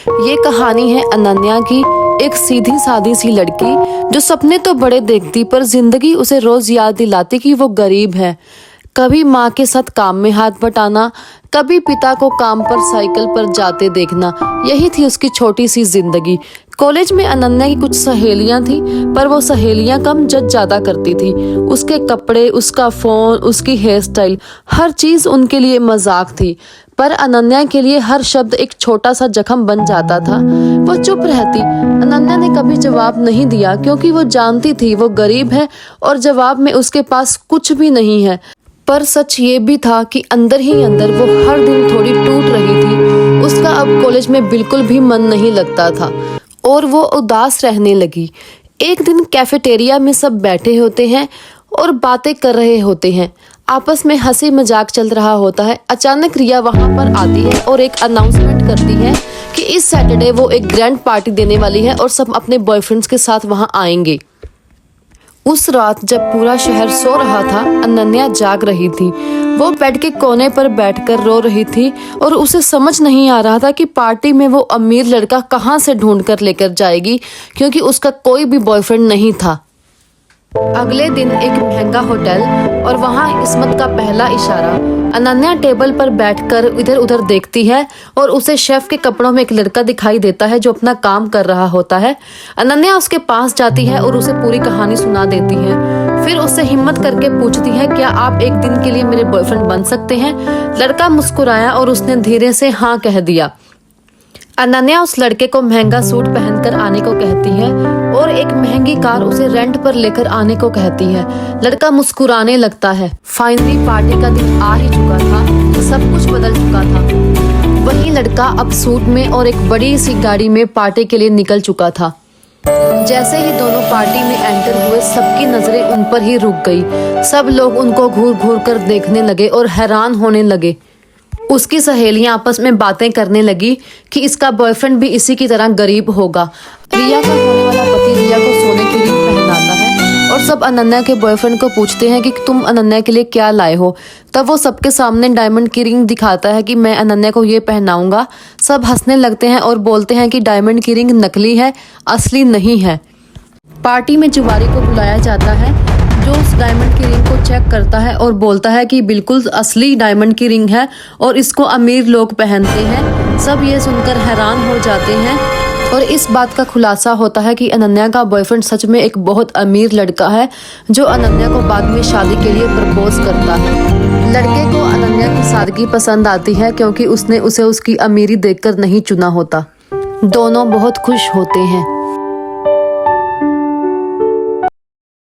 ये कहानी है अनन्या की, एक सीधी सादी सी लड़की जो सपने तो बड़े देखती पर जिंदगी उसे रोज याद दिलाती कि वो गरीब है। कभी माँ के साथ काम में हाथ बटाना, कभी पिता को काम पर साइकिल पर जाते देखना, यही थी उसकी छोटी सी जिंदगी। कॉलेज में अनन्या की कुछ सहेलियां थी, पर वो सहेलियां कम जज ज्यादा करती थी। उसके कपड़े, उसका फोन, उसकी हेयर स्टाइल, हर चीज उनके लिए मजाक थी। पर अनन्या के लिए हर शब्द एक छोटा सा जख्म बन जाता था। वो चुप रहती। अनन्या ने कभी जवाब नहीं दिया क्योंकि वो जानती थी वो गरीब है और जवाब में उसके पास कुछ भी नहीं है। पर सच ये भी था कि अंदर ही अंदर वो हर दिन थोड़ी टूट रही थी। उसका अब कॉलेज में बिल्कुल भी मन नहीं लगता था और वो उदास रहने लगी। एक दिन कैफेटेरिया में सब बैठे होते हैं और बातें कर रहे होते हैं, आपस में हंसी मजाक चल रहा होता है। अचानक रिया वहां पर आती है और एक अनाउंसमेंट करती है कि इस सैटरडे वो एक ग्रैंड पार्टी देने वाली है और सब अपने बॉयफ्रेंड्स के साथ वहां आएंगे। उस रात जब पूरा शहर सो रहा था, अनन्या जाग रही थी। वो बेड के कोने पर बैठकर रो रही थी और उसे समझ नहीं आ रहा था कि पार्टी में वो अमीर लड़का कहाँ से ढूंढ कर लेकर जाएगी, क्योंकि उसका कोई भी बॉयफ्रेंड नहीं था। अगले दिन एक महंगा होटल और वहाँ किस्मत का पहला इशारा। अनन्या टेबल पर बैठकर इधर उधर देखती है और उसे शेफ के कपड़ों में एक लड़का दिखाई देता है जो अपना काम कर रहा होता है। अनन्या उसके पास जाती है और उसे पूरी कहानी सुना देती है। फिर उससे हिम्मत करके पूछती है, क्या आप एक दिन के लिए मेरे बॉयफ्रेंड बन सकते हैं? लड़का मुस्कुराया और उसने धीरे से हाँ कह दिया। अनन्या उस लड़के को महंगा सूट पहनकर आने को कहती है और एक महंगी कार उसे रेंट पर लेकर आने को कहती है। लड़का मुस्कुराने लगता है। फाइनली पार्टी का दिन आ ही चुका था, सब कुछ बदल चुका था। वही लड़का अब सूट में और एक बड़ी सी गाड़ी में पार्टी के लिए निकल चुका था। जैसे ही दोनों पार्टी में एंटर हुए, सबकी नजरें उन पर ही रुक गई। सब लोग उनको घूर घूर कर देखने लगे और हैरान होने लगे। उसकी सहेलियां आपस में बातें करने लगी कि इसका बॉयफ्रेंड भी इसी की तरह गरीब होगा। रिया का होने वाला पति रिया को सोने की रिंग पहनाता है और सब अनन्या के बॉयफ्रेंड को पूछते हैं कि तुम अनन्या के लिए क्या लाए हो। तब वो सबके सामने डायमंड की रिंग दिखाता है कि मैं अनन्या को ये पहनाऊंगा। सब हंसने लगते हैं और बोलते हैं कि डायमंड की रिंग नकली है, असली नहीं है। पार्टी में जुवारी को बुलाया जाता है जो उस डायमंड की रिंग को चेक करता है और बोलता है कि बिल्कुल असली डायमंड की रिंग है और इसको अमीर लोग पहनते हैं। सब ये सुनकर हैरान हो जाते हैं और इस बात का खुलासा होता है कि अनन्या का बॉयफ्रेंड सच में एक बहुत अमीर लड़का है जो अनन्या को बाद में शादी के लिए प्रपोज करता है। लड़के को अनन्या की सादगी पसंद आती है क्योंकि उसने उसे उसकी अमीरी देखकर नहीं चुना होता। दोनों बहुत खुश होते हैं।